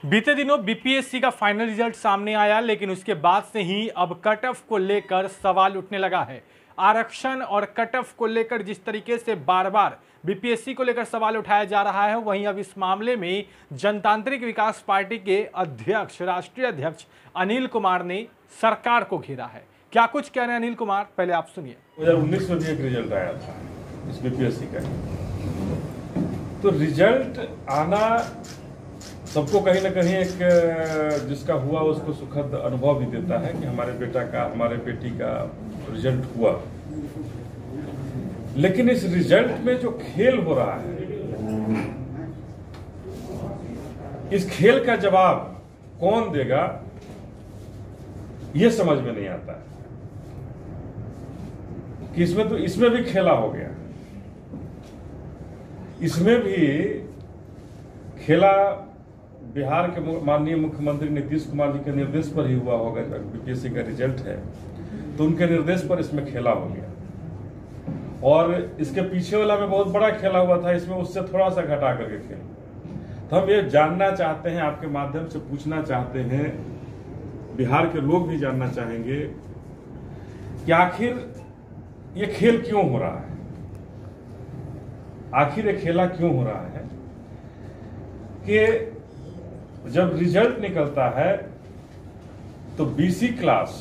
बीते दिनों बीपीएससी का फाइनल रिजल्ट सामने आया, लेकिन उसके बाद से ही अब कट ऑफ को लेकर सवाल उठने लगा है। आरक्षण और कट ऑफ को लेकर जिस तरीके से बार बार बीपीएससी को लेकर सवाल उठाया जा रहा है, वहीं अब इस मामले में जनतांत्रिक विकास पार्टी के अध्यक्ष, राष्ट्रीय अध्यक्ष अनिल कुमार ने सरकार को घेरा है। क्या कुछ कह रहे हैं अनिल कुमार, पहले आप सुनिए। 2019 में भी एक रिजल्ट आया था इस बीपीएससी का, तो रिजल्ट आना सबको कहीं ना कहीं एक जिसका हुआ उसको सुखद अनुभव भी देता है कि हमारे बेटा का, हमारे बेटी का रिजल्ट हुआ। लेकिन इस रिजल्ट में जो खेल हो रहा है, इस खेल का जवाब कौन देगा, ये समझ में नहीं आता है कि इसमें भी खेला हो गया। इसमें भी खेला बिहार के माननीय मुख्यमंत्री नीतीश कुमार जी के निर्देश पर ही हुआ होगा। बीपीएससी का रिजल्ट है तो उनके निर्देश पर इसमें खेला हो गया, और इसके पीछे वाला में बहुत बड़ा खेला हुआ था, इसमें उससे थोड़ा सा घटा करके खेल। तो हम ये जानना चाहते हैं, आपके माध्यम से पूछना चाहते हैं, बिहार के लोग भी जानना चाहेंगे कि आखिर ये खेल क्यों हो रहा है, आखिर ये खेला क्यों हो रहा है कि जब रिजल्ट निकलता है तो बीसी क्लास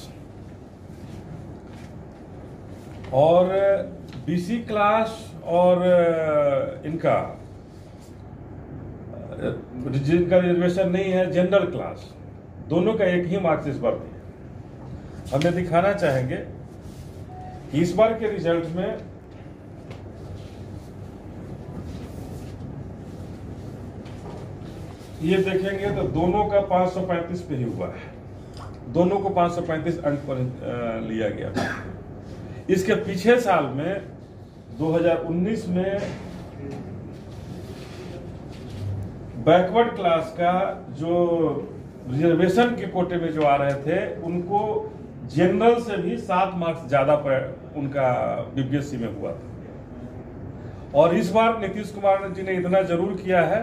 और इनका जिनका रिजर्वेशन नहीं है, जनरल क्लास, दोनों का एक ही मार्क्स इस बार दिया। हम ये दिखाना चाहेंगे कि इस बार के रिजल्ट में ये देखेंगे तो दोनों का 535 पे ही हुआ है, दोनों को 535 अंक पर लिया गया। इसके पीछे साल में 2019 में बैकवर्ड क्लास का जो रिजर्वेशन के कोटे में जो आ रहे थे, उनको जनरल से भी 7 मार्क्स ज्यादा पर उनका बीपीएससी में हुआ था। और इस बार नीतीश कुमार जी ने इतना जरूर किया है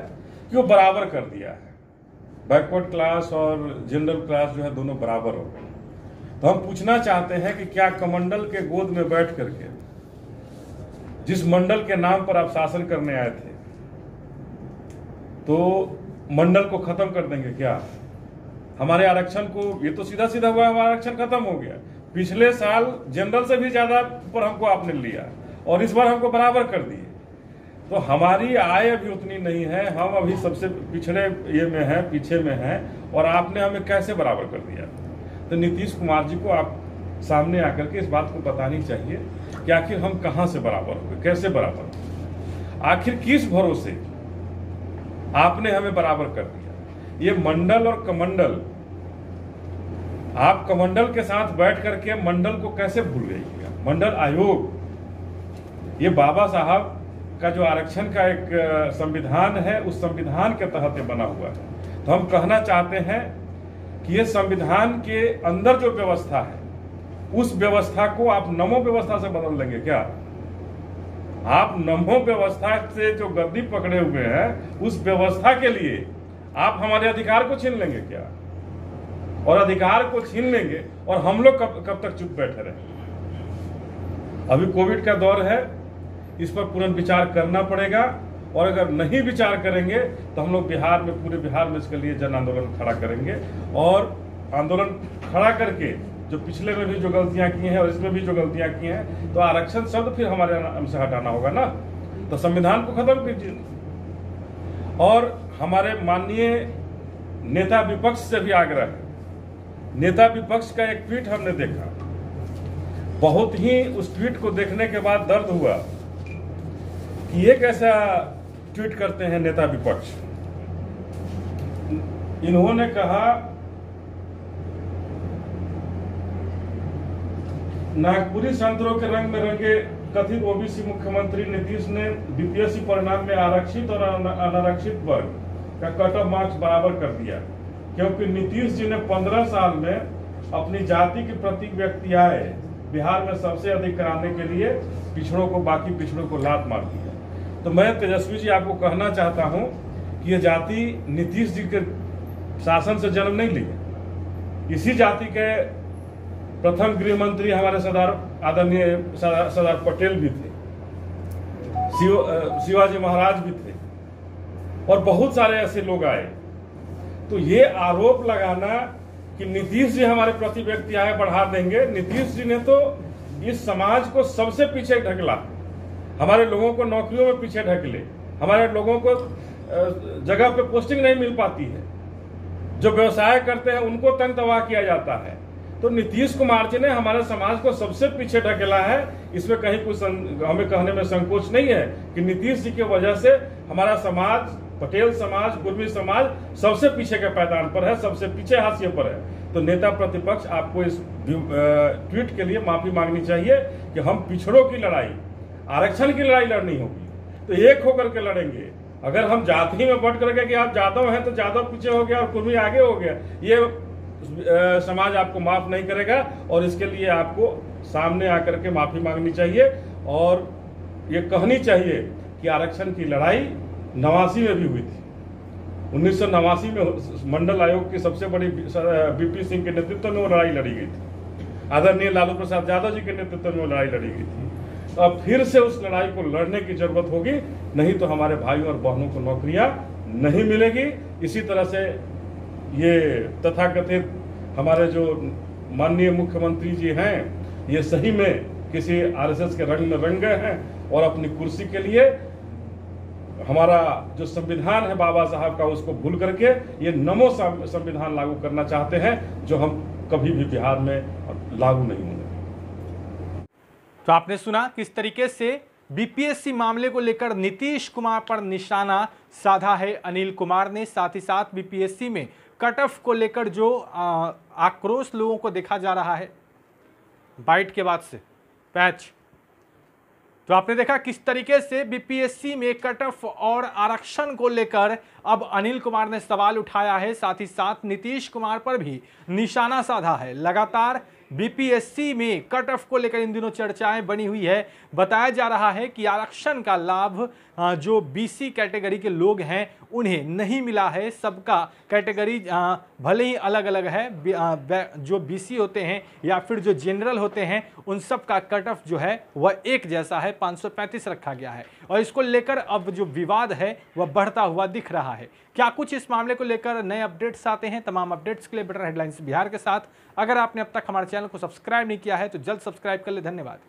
कि वो बराबर कर दिया है, बैकवर्ड क्लास और जनरल क्लास जो है दोनों बराबर हो गए। तो हम पूछना चाहते हैं कि क्या कमंडल के गोद में बैठ करके, जिस मंडल के नाम पर आप शासन करने आए थे, तो मंडल को खत्म कर देंगे क्या? हमारे आरक्षण को, ये तो सीधा सीधा हुआ, हमारा आरक्षण खत्म हो गया। पिछले साल जनरल से भी ज्यादा पर हमको आपने लिया और इस बार हमको बराबर कर दिए। तो हमारी आय अभी उतनी नहीं है, हम अभी सबसे पिछड़े ये में हैं, पीछे में हैं, और आपने हमें कैसे बराबर कर दिया? तो नीतीश कुमार जी को आप सामने आकर के इस बात को बतानी चाहिए कि आखिर हम कहां से बराबर हुए, कैसे बराबर हुए, आखिर किस भरोसे आपने हमें बराबर कर दिया? ये मंडल और कमंडल, आप कमंडल के साथ बैठ करके मंडल को कैसे भूल गई? मंडल आयोग, ये बाबा साहब का जो आरक्षण का एक संविधान है, उस संविधान के तहत ये बना हुआ है। तो हम कहना चाहते हैं कि ये संविधान के अंदर जो व्यवस्था है, उस व्यवस्था को आप नमो व्यवस्था से बदल देंगे क्या? आप नमो व्यवस्था से जो गद्दी पकड़े हुए हैं, उस व्यवस्था के लिए आप हमारे अधिकार को छीन लेंगे क्या? और अधिकार को छीन लेंगे और हम लोग कब तक चुप बैठे रहेंगे? अभी कोविड का दौर है, इस पर पुनः विचार करना पड़ेगा, और अगर नहीं विचार करेंगे तो हम लोग बिहार में, पूरे बिहार में इसके लिए जन आंदोलन खड़ा करेंगे। और आंदोलन खड़ा करके जो पिछले में भी जो गलतियां की हैं और इसमें भी जो गलतियां की हैं, तो आरक्षण शब्द फिर हमारे नाम से हटाना होगा ना, तो संविधान को खत्म कीजिए। और हमारे माननीय नेता विपक्ष से भी आग्रह है, नेता विपक्ष का एक ट्वीट हमने देखा, बहुत ही उस ट्वीट को देखने के बाद दर्द हुआ कि ये कैसा ट्वीट करते हैं नेता विपक्ष। इन्होंने कहा, नागपुरी संतरों के रंग में रंगे कथित ओबीसी मुख्यमंत्री नीतीश ने बीपीएससी परिणाम में आरक्षित और अनारक्षित वर्ग का कट ऑफ मार्क्स बराबर कर दिया, क्योंकि नीतीश जी ने 15 साल में अपनी जाति के प्रतीक व्यक्ति आए बिहार में सबसे अधिक कराने के लिए पिछड़ों को, बाकी पिछड़ों को लात मार दिया। तो मैं तेजस्वी जी आपको कहना चाहता हूं कि ये जाति नीतीश जी के शासन से जन्म नहीं ली है। इसी जाति के प्रथम गृह मंत्री हमारे आदरणीय सरदार पटेल भी थे, शिवाजी महाराज भी थे, और बहुत सारे ऐसे लोग आए। तो ये आरोप लगाना कि नीतीश जी हमारे प्रति व्यक्ति आए बढ़ा देंगे, नीतीश जी ने तो इस समाज को सबसे पीछे ढकेला, हमारे लोगों को नौकरियों में पीछे ढकेले, हमारे लोगों को जगह पे पोस्टिंग नहीं मिल पाती है, जो व्यवसाय करते हैं उनको तंग तबाह किया जाता है। तो नीतीश कुमार जी ने हमारे समाज को सबसे पीछे ढकेला है। इसमें कहीं कुछ हमें कहने में संकोच नहीं है कि नीतीश जी की वजह से हमारा समाज, पटेल समाज, कुर्मी समाज सबसे पीछे के पायदान पर है, सबसे पीछे हाशिए पर है। तो नेता प्रतिपक्ष आपको इस ट्वीट के लिए माफी मांगनी चाहिए कि हम पिछड़ों की लड़ाई, आरक्षण की लड़ाई लड़नी होगी तो एक होकर के लड़ेंगे। अगर हम जाति में बट करके कि आप जादव हैं तो जादव पीछे हो गया और कुर्मी आगे हो गया, ये समाज आपको माफ नहीं करेगा। और इसके लिए आपको सामने आकर के माफी मांगनी चाहिए और ये कहनी चाहिए कि आरक्षण की लड़ाई 89 में भी हुई थी। 1989 में मंडल आयोग की सबसे बड़ी बीपी सिंह के नेतृत्व में वो लड़ाई लड़ी गई थी, आदरणीय लालू प्रसाद यादव जी के नेतृत्व में वो लड़ाई लड़ी गई थी। तो अब फिर से उस लड़ाई को लड़ने की जरूरत होगी, नहीं तो हमारे भाइयों और बहनों को नौकरियां नहीं मिलेगी। इसी तरह से ये तथाकथित हमारे जो माननीय मुख्यमंत्री जी हैं, ये सही में किसी आरएसएस के रंग में रंग गए हैं और अपनी कुर्सी के लिए हमारा जो संविधान है बाबा साहब का, उसको भूल करके ये नमो संविधान लागू करना चाहते हैं, जो हम कभी भी बिहार में लागू नहीं होंगे। तो आपने सुना किस तरीके से बीपीएससी मामले को लेकर नीतीश कुमार पर निशाना साधा है अनिल कुमार ने। साथ ही साथ बीपीएससी में कट ऑफ को लेकर जो आक्रोश लोगों को देखा जा रहा है बाइट के बाद से पैच, तो आपने देखा किस तरीके से बीपीएससी में कट ऑफ और आरक्षण को लेकर अब अनिल कुमार ने सवाल उठाया है। साथ ही साथ नीतीश कुमार पर भी निशाना साधा है। लगातार बीपीएससी में कट ऑफ को लेकर इन दिनों चर्चाएं बनी हुई है। बताया जा रहा है कि आरक्षण का लाभ जो बीसी कैटेगरी के लोग हैं उन्हें नहीं मिला है। सबका कैटेगरी भले ही अलग अलग है, जो बीसी होते हैं या फिर जो जनरल होते हैं उन सब का कट ऑफ जो है वह एक जैसा है, 535 रखा गया है। और इसको लेकर अब जो विवाद है वह बढ़ता हुआ दिख रहा है। क्या कुछ इस मामले को लेकर नए अपडेट्स आते हैं? तमाम अपडेट्स के लिए बेटर हेडलाइंस बिहार के साथ अगर आपने अब तक हमारे चैनल को सब्सक्राइब नहीं किया है तो जल्द सब्सक्राइब कर ले। धन्यवाद।